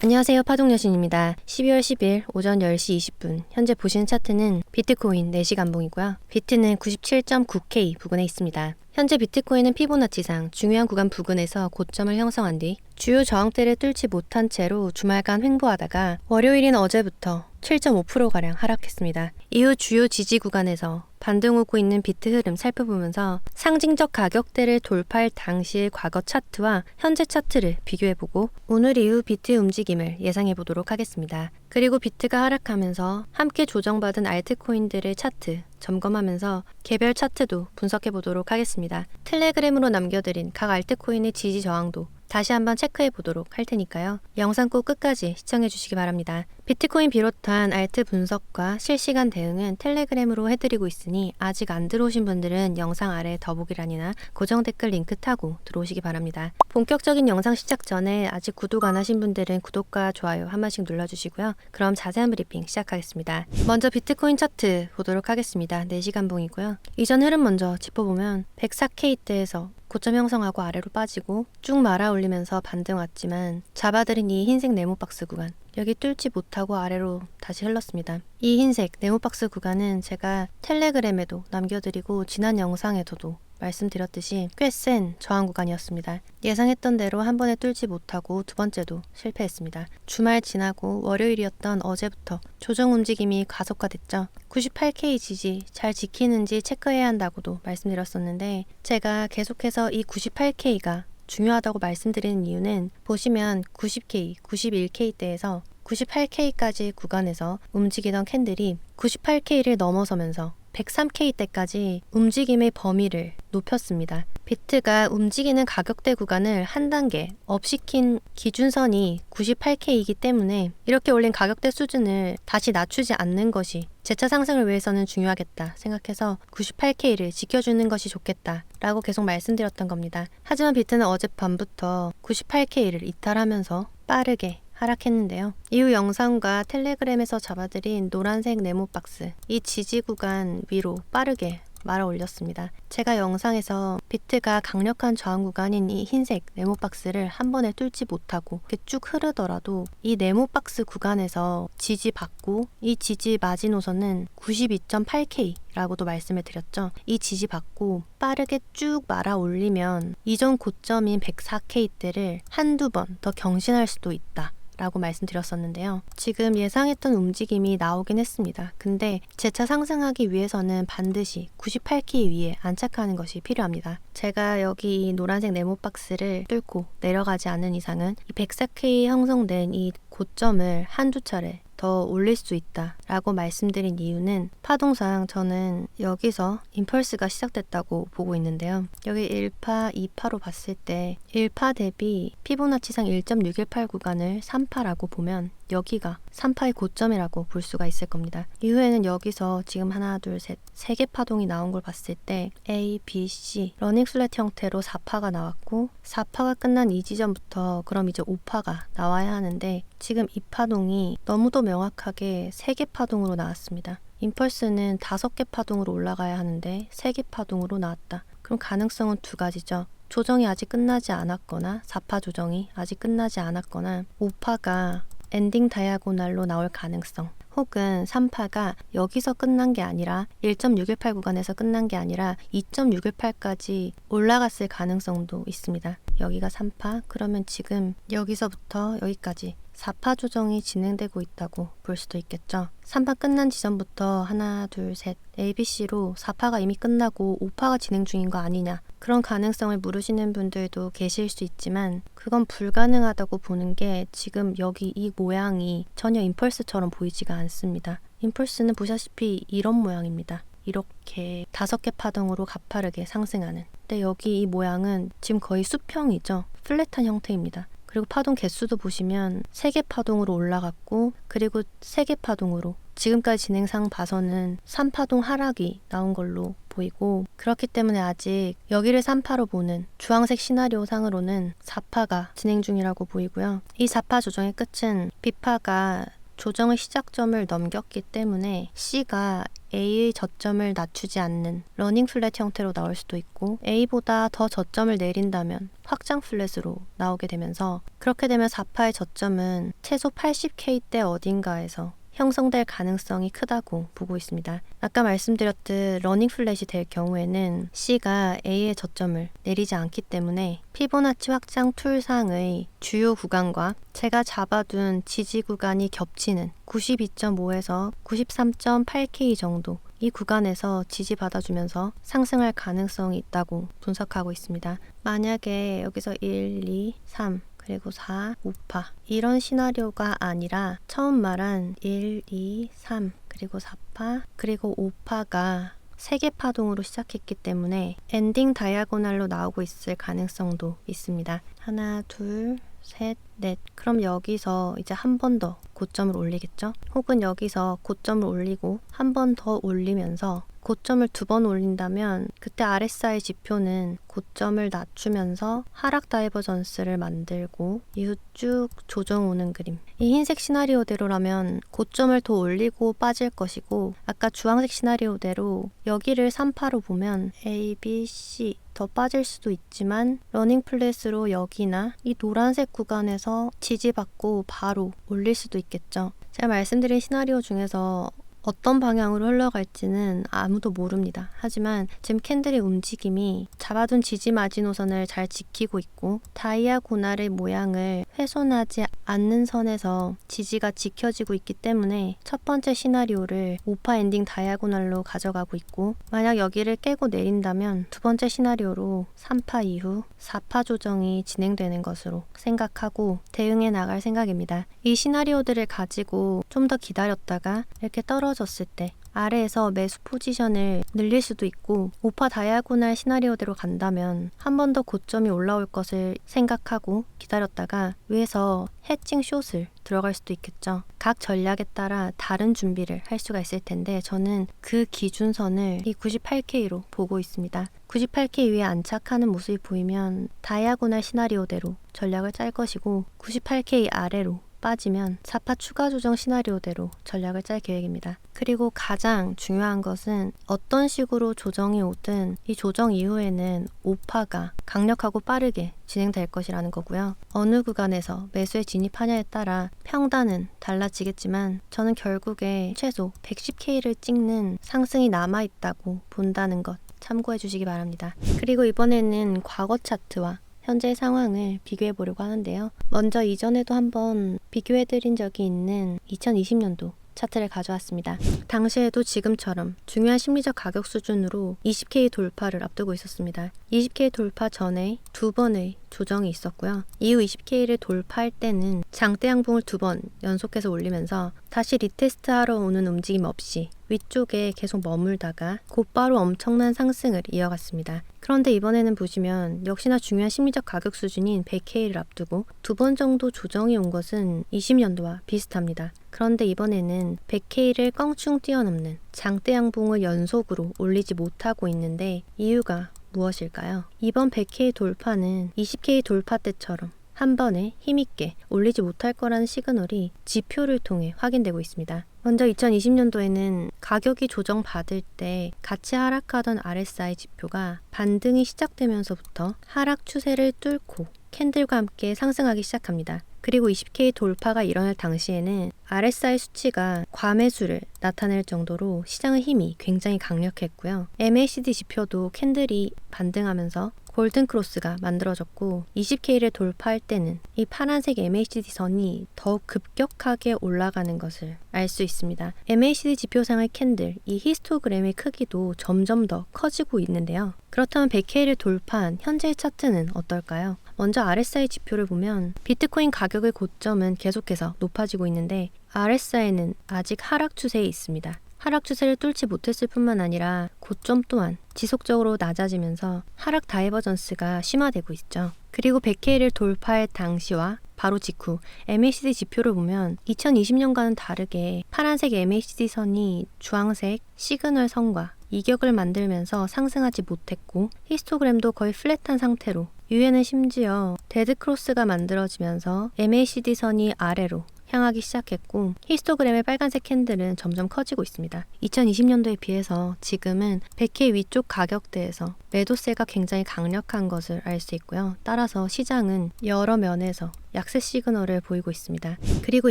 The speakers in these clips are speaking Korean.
안녕하세요. 파동여신입니다. 12월 10일 오전 10시 20분 현재 보시는 차트는 비트코인 4시 간봉이고요. 비트는 97.9K 부근에 있습니다. 현재 비트코인은 피보나치상 중요한 구간 부근에서 고점을 형성한 뒤 주요 저항대를 뚫지 못한 채로 주말간 횡보하다가 월요일인 어제부터 7.5%가량 하락했습니다. 이후 주요 지지 구간에서 반등 오고 있는 비트 흐름 살펴보면서 상징적 가격대를 돌파할 당시의 과거 차트와 현재 차트를 비교해보고 오늘 이후 비트의 움직임을 예상해보도록 하겠습니다. 그리고 비트가 하락하면서 함께 조정받은 알트코인들의 차트 점검하면서 개별 차트도 분석해보도록 하겠습니다. 텔레그램으로 남겨드린 각 알트코인의 지지 저항도 다시 한번 체크해 보도록 할 테니까요. 영상 꼭 끝까지 시청해 주시기 바랍니다. 비트코인 비롯한 알트 분석과 실시간 대응은 텔레그램으로 해드리고 있으니 아직 안 들어오신 분들은 영상 아래 더보기란이나 고정 댓글 링크 타고 들어오시기 바랍니다. 본격적인 영상 시작 전에 아직 구독 안 하신 분들은 구독과 좋아요 한 번씩 눌러주시고요. 그럼 자세한 브리핑 시작하겠습니다. 먼저 비트코인 차트 보도록 하겠습니다. 4시간 봉이고요. 이전 흐름 먼저 짚어보면 104K대에서 고점 형성하고 아래로 빠지고 쭉 말아 올리면서 반등 왔지만 잡아들인 이 흰색 네모박스 구간 여기 뚫지 못하고 아래로 다시 흘렀습니다. 이 흰색 네모박스 구간은 제가 텔레그램에도 남겨드리고 지난 영상에서도 말씀드렸듯이 꽤 센 저항 구간이었습니다. 예상했던 대로 한 번에 뚫지 못하고 두 번째도 실패했습니다. 주말 지나고 월요일이었던 어제부터 조정 움직임이 가속화됐죠. 98K 지지 잘 지키는지 체크해야 한다고도 말씀드렸었는데 제가 계속해서 이 98K가 중요하다고 말씀드리는 이유는 보시면 90K, 91K대에서 98K까지 구간에서 움직이던 캔들이 98K를 넘어서면서 103K대까지 움직임의 범위를 높였습니다. 비트가 움직이는 가격대 구간을 한 단계 업시킨 기준선이 98K이기 때문에 이렇게 올린 가격대 수준을 다시 낮추지 않는 것이 재차 상승을 위해서는 중요하겠다 생각해서 98K를 지켜주는 것이 좋겠다 라고 계속 말씀드렸던 겁니다. 하지만 비트는 어젯밤부터 98K를 이탈하면서 빠르게 하락했는데요. 이후 영상과 텔레그램에서 잡아드린 노란색 네모박스 이 지지 구간 위로 빠르게 말아 올렸습니다. 제가 영상에서 비트가 강력한 저항 구간인 이 흰색 네모박스를 한 번에 뚫지 못하고 이렇게 쭉 흐르더라도 이 네모박스 구간에서 지지받고 이 지지 마지노선은 92.8K 라고도 말씀을 드렸죠. 이 지지받고 빠르게 쭉 말아 올리면 이전 고점인 104K대를 한두 번 더 경신할 수도 있다 라고 말씀드렸었는데요. 지금 예상했던 움직임이 나오긴 했습니다. 근데 재차 상승하기 위해서는 반드시 98K 위에 안착하는 것이 필요합니다. 제가 여기 이 노란색 네모박스를 뚫고 내려가지 않는 이상은 이 104K 형성된 이 고점을 한두 차례 더 올릴 수 있다 라고 말씀드린 이유는 파동상 저는 여기서 임펄스가 시작됐다고 보고 있는데요. 여기 1파, 2파로 봤을 때 1파 대비 피보나치상 1.618 구간을 3파라고 보면 여기가 3파의 고점이라고 볼 수가 있을 겁니다. 이후에는 여기서 지금 하나, 둘, 셋, 3개 파동이 나온 걸 봤을 때 A, B, C 러닝 슬랫 형태로 4파가 나왔고 4파가 끝난 이 지점부터 그럼 이제 5파가 나와야 하는데 지금 이 파동이 너무도 명확하게 3개 파동으로 나왔습니다. 임펄스는 5개 파동으로 올라가야 하는데 3개 파동으로 나왔다. 그럼 가능성은 두 가지죠. 조정이 아직 끝나지 않았거나 4파 조정이 아직 끝나지 않았거나 5파가 엔딩 다이아고날로 나올 가능성 혹은 3파가 여기서 끝난 게 아니라 1.618 구간에서 끝난 게 아니라 2.618까지 올라갔을 가능성도 있습니다. 여기가 3파 그러면 지금 여기서부터 여기까지 4파 조정이 진행되고 있다고 볼 수도 있겠죠. 3파 끝난 지점부터 하나, 둘, 셋 ABC로 4파가 이미 끝나고 5파가 진행 중인 거 아니냐 그런 가능성을 물으시는 분들도 계실 수 있지만 그건 불가능하다고 보는 게 지금 여기 이 모양이 전혀 임펄스처럼 보이지가 않습니다. 임펄스는 보시다시피 이런 모양입니다. 이렇게 5개 파동으로 가파르게 상승하는 근데 여기 이 모양은 지금 거의 수평이죠. 플랫한 형태입니다. 그리고 파동 개수도 보시면 3개 파동으로 올라갔고 그리고 3개 파동으로 지금까지 진행상 봐서는 3파동 하락이 나온 걸로 보이고 그렇기 때문에 아직 여기를 3파로 보는 주황색 시나리오 상으로는 4파가 진행 중이라고 보이고요. 이 4파 조정의 끝은 B파가 조정의 시작점을 넘겼기 때문에 C가 A의 저점을 낮추지 않는 러닝 플랫 형태로 나올 수도 있고 A보다 더 저점을 내린다면 확장 플랫으로 나오게 되면서 그렇게 되면 4파의 저점은 최소 80K대 어딘가에서 형성될 가능성이 크다고 보고 있습니다. 아까 말씀드렸듯 러닝 플랫이 될 경우에는 C가 A의 저점을 내리지 않기 때문에 피보나치 확장 툴상의 주요 구간과 제가 잡아둔 지지 구간이 겹치는 92.5에서 93.8K 정도 이 구간에서 지지받아주면서 상승할 가능성이 있다고 분석하고 있습니다. 만약에 여기서 1, 2, 3 그리고 4, 5파 이런 시나리오가 아니라 처음 말한 1, 2, 3 그리고 4파 그리고 5파가 3개 파동으로 시작했기 때문에 엔딩 다이아고날로 나오고 있을 가능성도 있습니다. 하나, 둘, 셋, 넷. 그럼 여기서 이제 한 번 더 고점을 올리겠죠? 혹은 여기서 고점을 올리고 한 번 더 올리면서 고점을 2번 올린다면 그때 RSI 지표는 고점을 낮추면서 하락 다이버전스를 만들고 이후 쭉 조정 오는 그림. 이 흰색 시나리오대로라면 고점을 더 올리고 빠질 것이고 아까 주황색 시나리오대로 여기를 3파로 보면 A, B, C 더 빠질 수도 있지만 러닝 플랫으로 여기나 이 노란색 구간에서 지지받고 바로 올릴 수도 있겠죠. 제가 말씀드린 시나리오 중에서 어떤 방향으로 흘러갈지는 아무도 모릅니다. 하지만 지금 캔들의 움직임이 잡아둔 지지 마지노선을 잘 지키고 있고 다이아고날의 모양을 훼손하지 않는 선에서 지지가 지켜지고 있기 때문에 첫 번째 시나리오를 5파 엔딩 다이아고날로 가져가고 있고 만약 여기를 깨고 내린다면 두 번째 시나리오로 3파 이후 4파 조정이 진행되는 것으로 생각하고 대응해 나갈 생각입니다. 이 시나리오들을 가지고 좀 더 기다렸다가 이렇게 떨어졌을 때 아래에서 매수 포지션을 늘릴 수도 있고 5파 다이아고날 시나리오대로 간다면 한 번 더 고점이 올라올 것을 생각하고 기다렸다가 위에서 해칭 숏을 들어갈 수도 있겠죠. 각 전략에 따라 다른 준비를 할 수가 있을 텐데 저는 그 기준선을 이 98K로 보고 있습니다. 98K 위에 안착하는 모습이 보이면 다이아고날 시나리오대로 전략을 짤 것이고 98K 아래로 빠지면 4파 추가 조정 시나리오대로 전략을 짤 계획입니다. 그리고 가장 중요한 것은 어떤 식으로 조정이 오든 이 조정 이후에는 5파가 강력하고 빠르게 진행될 것이라는 거고요. 어느 구간에서 매수에 진입하냐에 따라 평단은 달라지겠지만 저는 결국에 최소 110K를 찍는 상승이 남아있다고 본다는 것 참고해 주시기 바랍니다. 그리고 이번에는 과거 차트와 현재 상황을 비교해 보려고 하는데요. 먼저 이전에도 한번 비교해 드린 적이 있는 2020년도 차트를 가져왔습니다. 당시에도 지금처럼 중요한 심리적 가격 수준으로 20K 돌파를 앞두고 있었습니다. 20K 돌파 전에 두 번의 조정이 있었고요. 이후 20K를 돌파할 때는 장대 양봉을 2번 연속해서 올리면서 다시 리테스트하러 오는 움직임 없이 위쪽에 계속 머물다가 곧바로 엄청난 상승을 이어갔습니다. 그런데 이번에는 보시면 역시나 중요한 심리적 가격 수준인 100K를 앞두고 2번 정도 조정이 온 것은 20년도와 비슷합니다. 그런데 이번에는 100K를 껑충 뛰어넘는 장대 양봉을 연속으로 올리지 못하고 있는데 이유가 무엇일까요? 이번 100K 돌파는 20K 돌파 때처럼 한 번에 힘있게 올리지 못할 거라는 시그널이 지표를 통해 확인되고 있습니다. 먼저 2020년도에는 가격이 조정받을 때 같이 하락하던 RSI 지표가 반등이 시작되면서부터 하락 추세를 뚫고 캔들과 함께 상승하기 시작합니다. 그리고 20K 돌파가 일어날 당시에는 RSI 수치가 과매수를 나타낼 정도로 시장의 힘이 굉장히 강력했고요. MACD 지표도 캔들이 반등하면서 골든 크로스가 만들어졌고 20K를 돌파할 때는 이 파란색 MACD 선이 더욱 급격하게 올라가는 것을 알 수 있습니다. MACD 지표상의 캔들, 이 히스토그램의 크기도 점점 더 커지고 있는데요. 그렇다면 100K를 돌파한 현재의 차트는 어떨까요? 먼저 RSI 지표를 보면 비트코인 가격의 고점은 계속해서 높아지고 있는데 RSI는 아직 하락 추세에 있습니다. 하락 추세를 뚫지 못했을 뿐만 아니라 고점 또한 지속적으로 낮아지면서 하락 다이버전스가 심화되고 있죠. 그리고 100K를 돌파할 당시와 바로 직후 MACD 지표를 보면 2020년과는 다르게 파란색 MACD 선이 주황색 시그널 선과 이격을 만들면서 상승하지 못했고 히스토그램도 거의 플랫한 상태로 위에는 심지어 데드 크로스가 만들어지면서 MACD 선이 아래로 향하기 시작했고 히스토그램의 빨간색 캔들은 점점 커지고 있습니다. 2020년도에 비해서 지금은 100K 위쪽 가격대에서 매도세가 굉장히 강력한 것을 알 수 있고요. 따라서 시장은 여러 면에서 약세 시그널을 보이고 있습니다. 그리고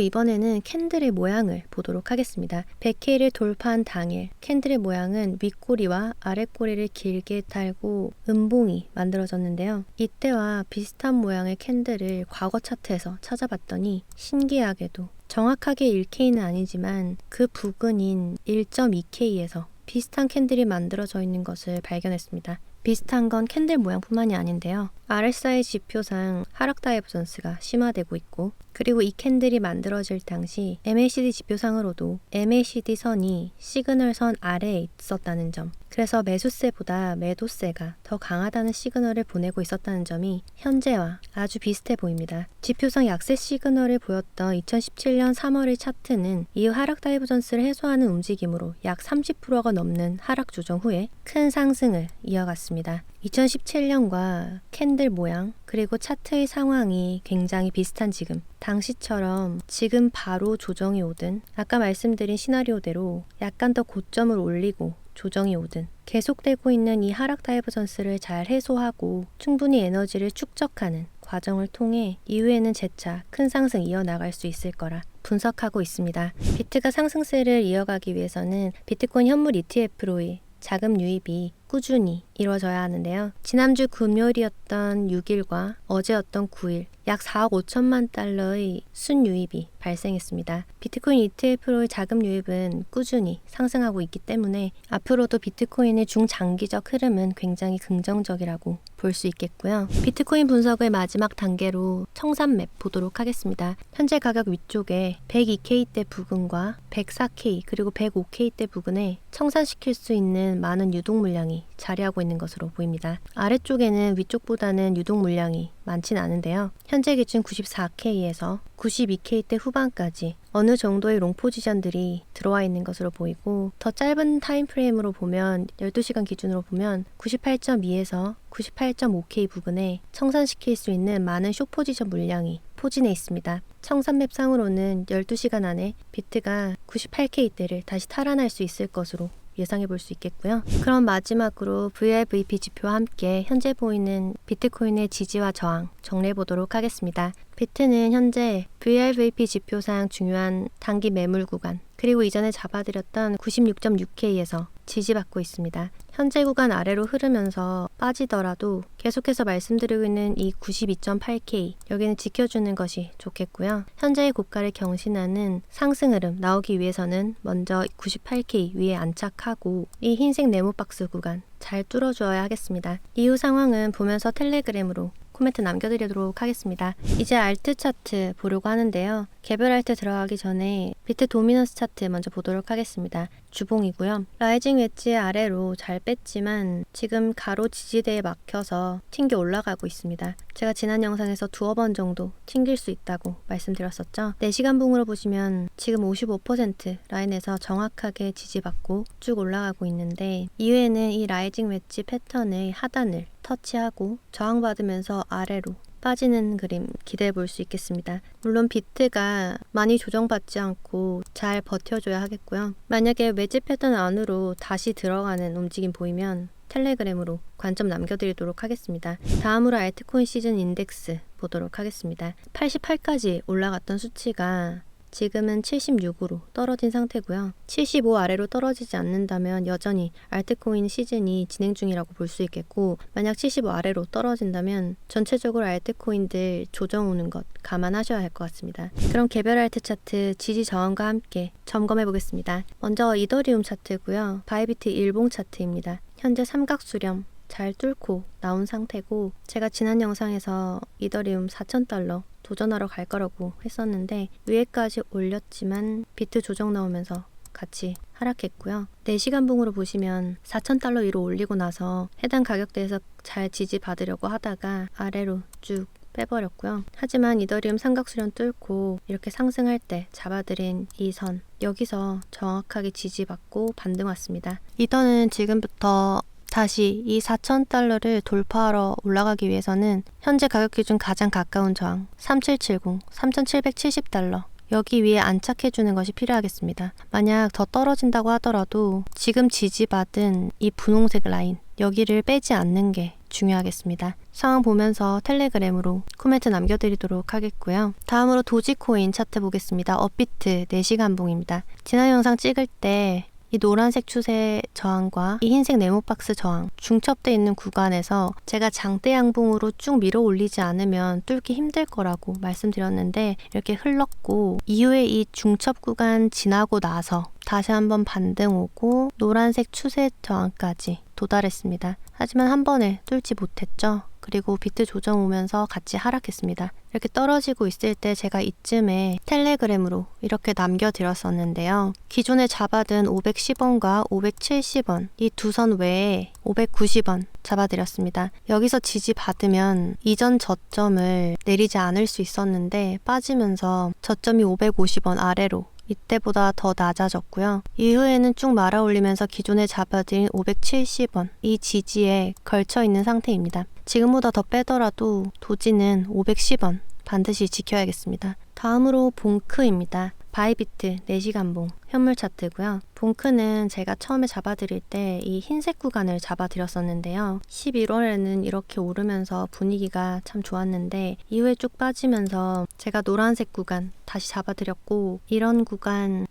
이번에는 캔들의 모양을 보도록 하겠습니다. 100K를 돌파한 당일 캔들의 모양은 윗꼬리와 아랫꼬리를 길게 달고 음봉이 만들어졌는데요. 이때와 비슷한 모양의 캔들을 과거 차트에서 찾아봤더니 신기하게도 정확하게 1K는 아니지만 그 부근인 1.2K에서 비슷한 캔들이 만들어져 있는 것을 발견했습니다. 비슷한 건 캔들 모양뿐만이 아닌데요. RSI 지표상 하락 다이버전스가 심화되고 있고, 그리고 이 캔들이 만들어질 당시 MACD 지표상으로도 MACD 선이 시그널 선 아래에 있었다는 점, 그래서 매수세보다 매도세가 더 강하다는 시그널을 보내고 있었다는 점이 현재와 아주 비슷해 보입니다. 지표상 약세 시그널을 보였던 2017년 3월의 차트는 이후 하락 다이버전스를 해소하는 움직임으로 약 30%가 넘는 하락 조정 후에 큰 상승을 이어갔습니다. 2017년과 캔들 모양 그리고 차트의 상황이 굉장히 비슷한 지금, 당시처럼 지금 바로 조정이 오든 아까 말씀드린 시나리오대로 약간 더 고점을 올리고 조정이 오든 계속되고 있는 이 하락 다이버전스를 잘 해소하고 충분히 에너지를 축적하는 과정을 통해 이후에는 재차 큰 상승 이어나갈 수 있을 거라 분석하고 있습니다. 비트가 상승세를 이어가기 위해서는 비트코인 현물 ETF로의 자금 유입이 꾸준히 이루어져야 하는데요. 지난주 금요일이었던 6일과 어제였던 9일 약 4억 5천만 달러의 순유입이 발생했습니다. 비트코인 ETF로의 자금 유입은 꾸준히 상승하고 있기 때문에 앞으로도 비트코인의 중장기적 흐름은 굉장히 긍정적이라고 볼 수 있겠고요. 비트코인 분석의 마지막 단계로 청산맵 보도록 하겠습니다. 현재 가격 위쪽에 102K대 부근과 104K 그리고 105K대 부근에 청산시킬 수 있는 많은 유동 물량이 자리하고 있는 것으로 보입니다. 아래쪽에는 위쪽보다는 유동 물량이 많진 않은데요. 현재 기준 94K에서 92K대 후반까지 어느 정도의 롱 포지션들이 들어와 있는 것으로 보이고, 더 짧은 타임프레임으로 보면 12시간 기준으로 보면 98.2에서 98.5K 부근에 청산시킬 수 있는 많은 숏 포지션 물량이 포진해 있습니다. 청산맵 상으로는 12시간 안에 비트가 98K대를 다시 탈환할 수 있을 것으로 예상해 볼 수 있겠고요. 그럼 마지막으로 VRVP 지표와 함께 현재 보이는 비트코인의 지지와 저항 정리해 보도록 하겠습니다. 비트는 현재 VRVP 지표상 중요한 단기 매물 구간, 그리고 이전에 잡아드렸던 96.6K에서 지지받고 있습니다. 현재 구간 아래로 흐르면서 빠지더라도 계속해서 말씀드리고 있는 이 92.8K, 여기는 지켜주는 것이 좋겠고요. 현재의 고가를 경신하는 상승 흐름 나오기 위해서는 먼저 98K 위에 안착하고 이 흰색 네모박스 구간 잘 뚫어줘야 하겠습니다. 이후 상황은 보면서 텔레그램으로 코멘트 남겨드리도록 하겠습니다. 이제 알트 차트 보려고 하는데요. 개별 알트 들어가기 전에 비트 도미넌스 차트 먼저 보도록 하겠습니다. 주봉이고요. 라이징 웨지 아래로 잘 뺐지만 지금 가로 지지대에 막혀서 튕겨 올라가고 있습니다. 제가 지난 영상에서 두어 번 정도 튕길 수 있다고 말씀드렸었죠. 4시간 봉으로 보시면 지금 55% 라인에서 정확하게 지지받고 쭉 올라가고 있는데, 이후에는 이 라이징 웨지 패턴의 하단을 터치하고 저항받으면서 아래로 빠지는 그림 기대해 볼 수 있겠습니다. 물론 비트가 많이 조정받지 않고 잘 버텨줘야 하겠고요. 만약에 웨지 패턴 안으로 다시 들어가는 움직임 보이면 텔레그램으로 관점 남겨드리도록 하겠습니다. 다음으로 알트코인 시즌 인덱스 보도록 하겠습니다. 88까지 올라갔던 수치가 지금은 76으로 떨어진 상태고요. 75 아래로 떨어지지 않는다면 여전히 알트코인 시즌이 진행 중이라고 볼 수 있겠고, 만약 75 아래로 떨어진다면 전체적으로 알트코인들 조정 오는 것 감안하셔야 할 것 같습니다. 그럼 개별 알트 차트 지지 저항과 함께 점검해 보겠습니다. 먼저 이더리움 차트고요. 바이비트 일봉 차트입니다. 현재 삼각수렴 잘 뚫고 나온 상태고, 제가 지난 영상에서 이더리움 4,000달러 도전하러 갈 거라고 했었는데 위에까지 올렸지만 비트 조정 나오면서 같이 하락했고요. 4시간 봉으로 보시면 4,000달러 위로 올리고 나서 해당 가격대에서 잘 지지받으려고 하다가 아래로 쭉 빼버렸고요. 하지만 이더리움 삼각수렴 뚫고 이렇게 상승할 때 잡아들인 이 선, 여기서 정확하게 지지받고 반등 왔습니다. 이더는 지금부터 다시 이 4,000달러를 돌파하러 올라가기 위해서는 현재 가격 기준 가장 가까운 저항 3770, 3,770달러 여기 위에 안착해주는 것이 필요하겠습니다. 만약 더 떨어진다고 하더라도 지금 지지받은 이 분홍색 라인, 여기를 빼지 않는 게 중요하겠습니다. 상황 보면서 텔레그램으로 코멘트 남겨드리도록 하겠고요. 다음으로 도지코인 차트 보겠습니다. 업비트 4시간봉입니다. 지난 영상 찍을 때 이 노란색 추세 저항과 이 흰색 네모박스 저항 중첩돼 있는 구간에서 제가 장대 양봉으로 쭉 밀어 올리지 않으면 뚫기 힘들 거라고 말씀드렸는데 이렇게 흘렀고, 이후에 이 중첩 구간 지나고 나서 다시 한번 반등 오고 노란색 추세 저항까지 도달했습니다. 하지만 한 번에 뚫지 못했죠. 그리고 비트 조정 오면서 같이 하락했습니다. 이렇게 떨어지고 있을 때 제가 이쯤에 텔레그램으로 이렇게 남겨드렸었는데요. 기존에 잡아둔 510원과 570원 이 두 선 외에 590원 잡아드렸습니다. 여기서 지지받으면 이전 저점을 내리지 않을 수 있었는데 빠지면서 저점이 550원 아래로 이때보다 더 낮아졌고요. 이후에는 쭉 말아 올리면서 기존에 잡아들인 570원 이 지지에 걸쳐 있는 상태입니다. 지금보다 더 빼더라도 도지는 510원 반드시 지켜야겠습니다. 다음으로 봉크입니다. 바이비트 4시간봉 현물 차트고요. 봉크는 제가 처음에 잡아드릴 때 이 흰색 구간을 잡아드렸었는데요. 11월에는 이렇게 오르면서 분위기가 참 좋았는데 이후에 쭉 빠지면서 제가 노란색 구간 다시 잡아드렸고, 이런 구간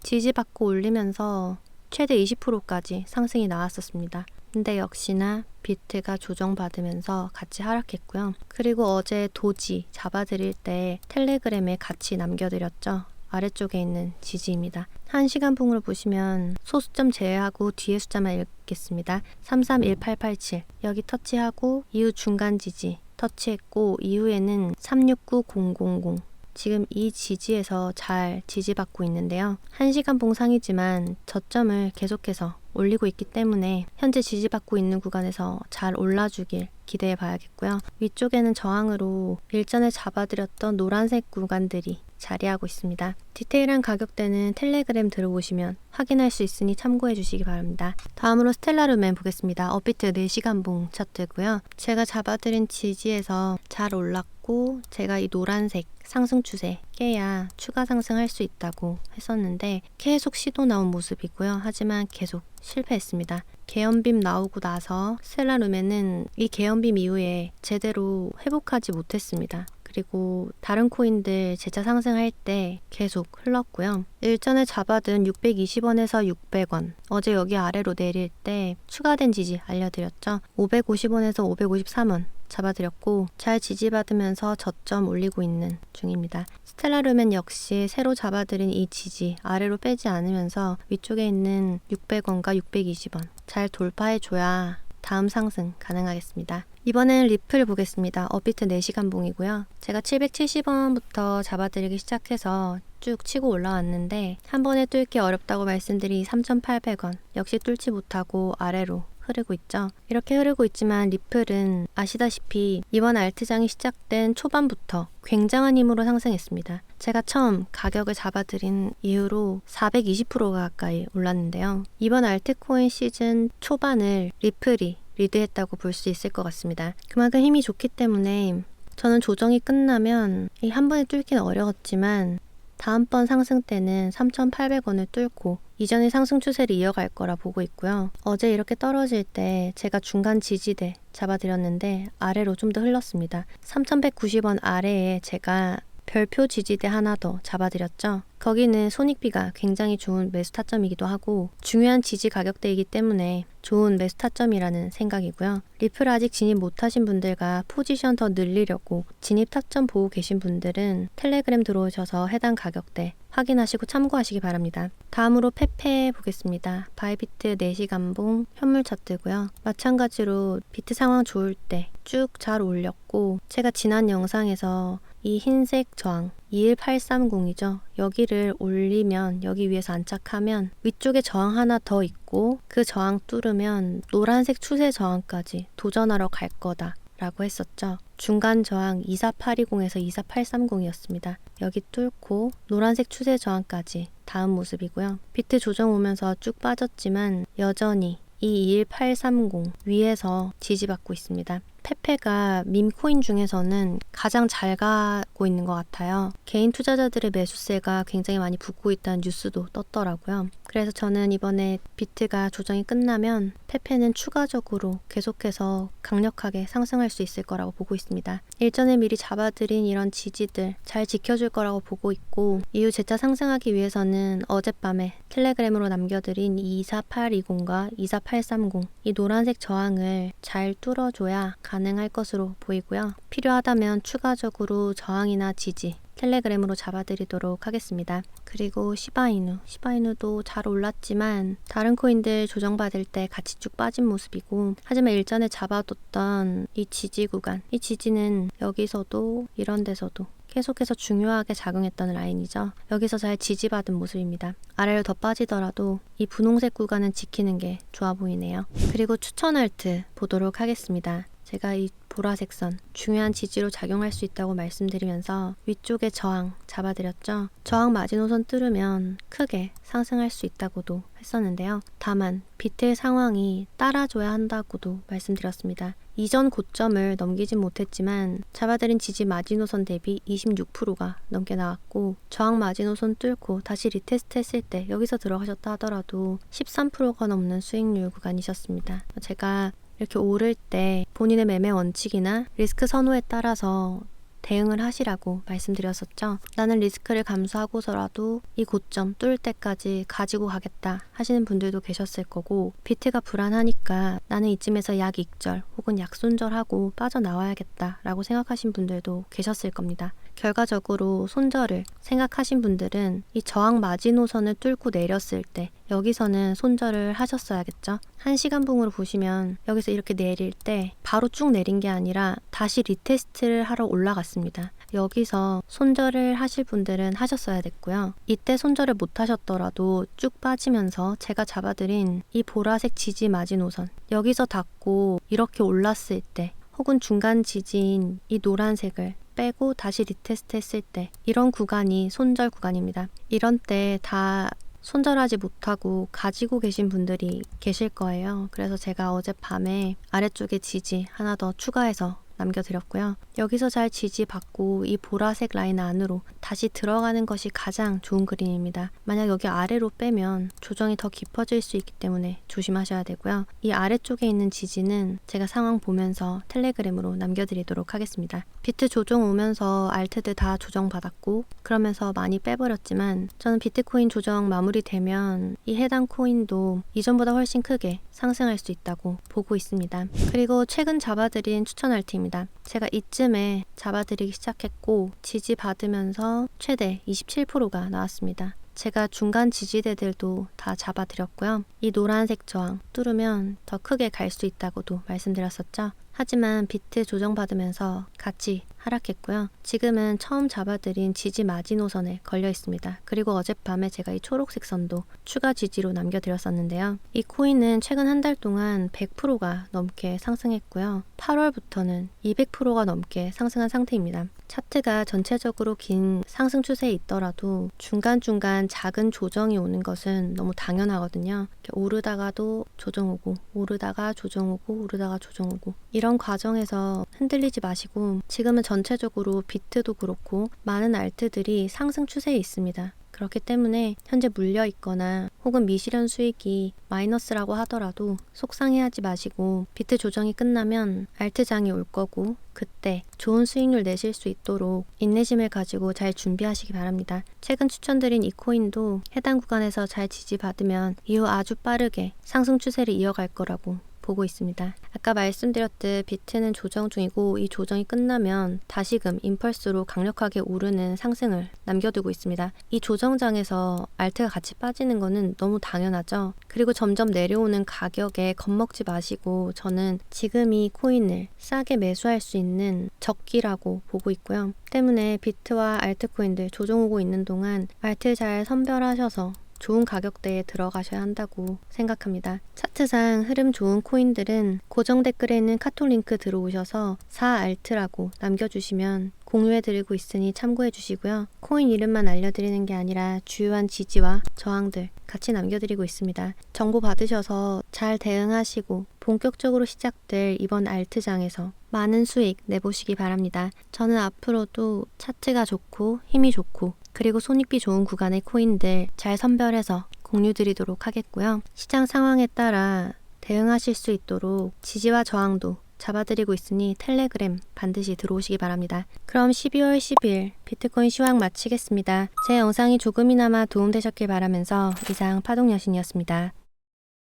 지지받고 올리면서 최대 20%까지 상승이 나왔었습니다. 근데 역시나 비트가 조정받으면서 같이 하락했고요. 그리고 어제 도지 잡아드릴 때 텔레그램에 같이 남겨드렸죠. 아래쪽에 있는 지지입니다. 1시간봉으로 보시면 소수점 제외하고 뒤에 숫자만 읽겠습니다. 331887 여기 터치하고 이후 중간 지지 터치했고, 이후에는 369000 지금 이 지지에서 잘 지지받고 있는데요. 1시간봉 상이지만 저점을 계속해서 올리고 있기 때문에 현재 지지받고 있는 구간에서 잘 올라주길 기대해 봐야겠고요. 위쪽에는 저항으로 일전에 잡아드렸던 노란색 구간들이 자리하고 있습니다. 디테일한 가격대는 텔레그램 들어보시면 확인할 수 있으니 참고해 주시기 바랍니다. 다음으로 스텔라루멘 보겠습니다. 업비트 4시간봉 차트고요. 제가 잡아드린 지지에서 잘 올랐고, 제가 이 노란색 상승 추세 깨야 추가 상승할 수 있다고 했었는데 계속 시도 나온 모습이고요. 하지만 계속 실패했습니다. 계엄빔 나오고 나서 스텔라루멘은 이 계엄빔 이후에 제대로 회복하지 못했습니다. 그리고 다른 코인들 재차 상승할 때 계속 흘렀고요. 일전에 잡아둔 620원에서 600원 어제 여기 아래로 내릴 때 추가된 지지 알려드렸죠. 550원에서 553원 잡아드렸고 잘 지지받으면서 저점 올리고 있는 중입니다. 스텔라루멘 역시 새로 잡아드린 이 지지 아래로 빼지 않으면서 위쪽에 있는 600원과 620원 잘 돌파해줘야 다음 상승 가능하겠습니다. 이번엔 리플 보겠습니다. 업비트 4시간봉이고요. 제가 770원부터 잡아드리기 시작해서 쭉 치고 올라왔는데 한 번에 뚫기 어렵다고 말씀드린 3,800원 역시 뚫지 못하고 아래로 흐르고 있죠. 이렇게 흐르고 있지만 리플은 아시다시피 이번 알트장이 시작된 초반부터 굉장한 힘으로 상승했습니다. 제가 처음 가격을 잡아드린 이후로 420%가 가까이 올랐는데요. 이번 알트코인 시즌 초반을 리플이 리드했다고 볼 수 있을 것 같습니다. 그만큼 힘이 좋기 때문에 저는 조정이 끝나면 이 한 번에 뚫기는 어려웠지만 다음번 상승 때는 3,800원을 뚫고 이전의 상승 추세를 이어갈 거라 보고 있고요. 어제 이렇게 떨어질 때 제가 중간 지지대 잡아드렸는데 아래로 좀 더 흘렀습니다. 3,190원 아래에 제가 별표 지지대 하나 더 잡아드렸죠. 거기는 손익비가 굉장히 좋은 매수 타점이기도 하고 중요한 지지 가격대이기 때문에 좋은 매수 타점이라는 생각이고요. 리플 아직 진입 못하신 분들과 포지션 더 늘리려고 진입 타점 보고 계신 분들은 텔레그램 들어오셔서 해당 가격대 확인하시고 참고하시기 바랍니다. 다음으로 페페 보겠습니다. 바이비트 4시간봉 현물 차트고요. 마찬가지로 비트 상황 좋을 때 쭉 잘 올렸고 제가 지난 영상에서 이 흰색 저항 21830이죠. 여기를 올리면 여기 위에서 안착하면 위쪽에 저항 하나 더 있고 그 저항 뚫으면 노란색 추세 저항까지 도전하러 갈 거다 라고 했었죠. 중간 저항 24820에서 24830이었습니다. 여기 뚫고 노란색 추세 저항까지 다음 모습이고요. 비트 조정 오면서 쭉 빠졌지만 여전히 이 21830 위에서 지지받고 있습니다. 페페가 밈 코인 중에서는 가장 잘 가고 있는 것 같아요. 개인 투자자들의 매수세가 굉장히 많이 붙고 있다는 뉴스도 떴더라고요. 그래서 저는 이번에 비트가 조정이 끝나면 페페는 추가적으로 계속해서 강력하게 상승할 수 있을 거라고 보고 있습니다. 일전에 미리 잡아들인 이런 지지들 잘 지켜줄 거라고 보고 있고, 이후 재차 상승하기 위해서는 어젯밤에 텔레그램으로 남겨드린 24820과 24830 이 노란색 저항을 잘 뚫어줘야 가능할 것으로 보이고요. 필요하다면 추가적으로 저항이나 지지 텔레그램으로 잡아드리도록 하겠습니다. 그리고 시바이누도 잘 올랐지만 다른 코인들 조정받을 때 같이 쭉 빠진 모습이고, 하지만 일전에 잡아뒀던 이 지지 구간, 이 지지는 여기서도 이런 데서도 계속해서 중요하게 작용했던 라인이죠. 여기서 잘 지지받은 모습입니다. 아래로 더 빠지더라도 이 분홍색 구간은 지키는 게 좋아 보이네요. 그리고 추천 알트 보도록 하겠습니다. 제가 이 보라색 선 중요한 지지로 작용할 수 있다고 말씀드리면서 위쪽에 저항 잡아드렸죠. 저항 마지노선 뚫으면 크게 상승할 수 있다고도 했었는데요. 다만 비트의 상황이 따라줘야 한다고도 말씀드렸습니다. 이전 고점을 넘기진 못했지만 잡아들인 지지 마지노선 대비 26%가 넘게 나왔고, 저항 마지노선 뚫고 다시 리테스트 했을 때 여기서 들어가셨다 하더라도 13%가 넘는 수익률 구간이셨습니다. 제가 이렇게 오를 때 본인의 매매 원칙이나 리스크 선호에 따라서 대응을 하시라고 말씀드렸었죠. 나는 리스크를 감수하고서라도 이 고점 뚫을 때까지 가지고 가겠다 하시는 분들도 계셨을 거고, 비트가 불안하니까 나는 이쯤에서 약 익절 혹은 약 손절하고 빠져나와야겠다 라고 생각하신 분들도 계셨을 겁니다. 결과적으로 손절을 생각하신 분들은 이 저항 마지노선을 뚫고 내렸을 때 여기서는 손절을 하셨어야겠죠. 1시간봉으로 보시면 여기서 이렇게 내릴 때 바로 쭉 내린 게 아니라 다시 리테스트를 하러 올라갔습니다. 여기서 손절을 하실 분들은 하셨어야 됐고요. 이때 손절을 못 하셨더라도 쭉 빠지면서 제가 잡아드린 이 보라색 지지 마지노선 여기서 닫고 이렇게 올랐을 때, 혹은 중간 지지인 이 노란색을 빼고 다시 리테스트 했을 때, 이런 구간이 손절 구간입니다. 이런 때 다 손절하지 못하고 가지고 계신 분들이 계실 거예요. 그래서 제가 어젯밤에 아래쪽에 지지 하나 더 추가해서 남겨드렸고요. 여기서 잘 지지받고 이 보라색 라인 안으로 다시 들어가는 것이 가장 좋은 그림입니다. 만약 여기 아래로 빼면 조정이 더 깊어질 수 있기 때문에 조심하셔야 되고요. 이 아래쪽에 있는 지지는 제가 상황 보면서 텔레그램으로 남겨드리도록 하겠습니다. 비트 조정 오면서 알트들 다 조정받았고 그러면서 많이 빼버렸지만, 저는 비트코인 조정 마무리되면 이 해당 코인도 이전보다 훨씬 크게 상승할 수 있다고 보고 있습니다. 그리고 최근 잡아드린 추천 알트입니다. 제가 이쯤에 잡아드리기 시작했고 지지받으면서 최대 27%가 나왔습니다. 제가 중간 지지대들도 다 잡아드렸고요. 이 노란색 저항 뚫으면 더 크게 갈 수 있다고도 말씀드렸었죠. 하지만 비트 조정받으면서 같이 하락했고요. 지금은 처음 잡아드린 지지 마지노선에 걸려 있습니다. 그리고 어젯밤에 제가 이 초록색 선도 추가 지지로 남겨드렸었는데요. 이 코인은 최근 한 달 동안 100%가 넘게 상승했고요. 8월부터는 200%가 넘게 상승한 상태입니다. 차트가 전체적으로 긴 상승 추세에 있더라도 중간중간 작은 조정이 오는 것은 너무 당연하거든요. 이렇게 오르다가도 조정 오고, 오르다가 조정 오고, 오르다가 조정 오고, 이런 과정에서 흔들리지 마시고, 지금은 전체적으로 비트도 그렇고 많은 알트들이 상승 추세에 있습니다. 그렇기 때문에 현재 물려 있거나 혹은 미실현 수익이 마이너스라고 하더라도 속상해하지 마시고, 비트 조정이 끝나면 알트장이 올 거고 그때 좋은 수익률 내실 수 있도록 인내심을 가지고 잘 준비하시기 바랍니다. 최근 추천드린 이 코인도 해당 구간에서 잘 지지받으면 이후 아주 빠르게 상승 추세를 이어갈 거라고 보고 있습니다. 아까 말씀드렸듯 비트는 조정 중이고, 이 조정이 끝나면 다시금 임펄스로 강력하게 오르는 상승을 남겨두고 있습니다. 이 조정장에서 알트가 같이 빠지는 거는 너무 당연하죠. 그리고 점점 내려오는 가격에 겁먹지 마시고, 저는 지금 이 코인을 싸게 매수할 수 있는 적기라고 보고 있고요. 때문에 비트와 알트코인들 조정 오고 있는 동안 알트 잘 선별하셔서 좋은 가격대에 들어가셔야 한다고 생각합니다. 차트상 흐름 좋은 코인들은 고정 댓글에 있는 카톡 링크 들어오셔서 4알트라고 남겨주시면 공유해드리고 있으니 참고해주시고요. 코인 이름만 알려드리는 게 아니라 주요한 지지와 저항들 같이 남겨드리고 있습니다. 정보 받으셔서 잘 대응하시고 본격적으로 시작될 이번 알트장에서 많은 수익 내보시기 바랍니다. 저는 앞으로도 차트가 좋고 힘이 좋고 그리고 손익비 좋은 구간의 코인들 잘 선별해서 공유 드리도록 하겠고요. 시장 상황에 따라 대응하실 수 있도록 지지와 저항도 잡아드리고 있으니 텔레그램 반드시 들어오시기 바랍니다. 그럼 12월 10일 비트코인 시황 마치겠습니다. 제 영상이 조금이나마 도움되셨길 바라면서 이상 파동여신이었습니다.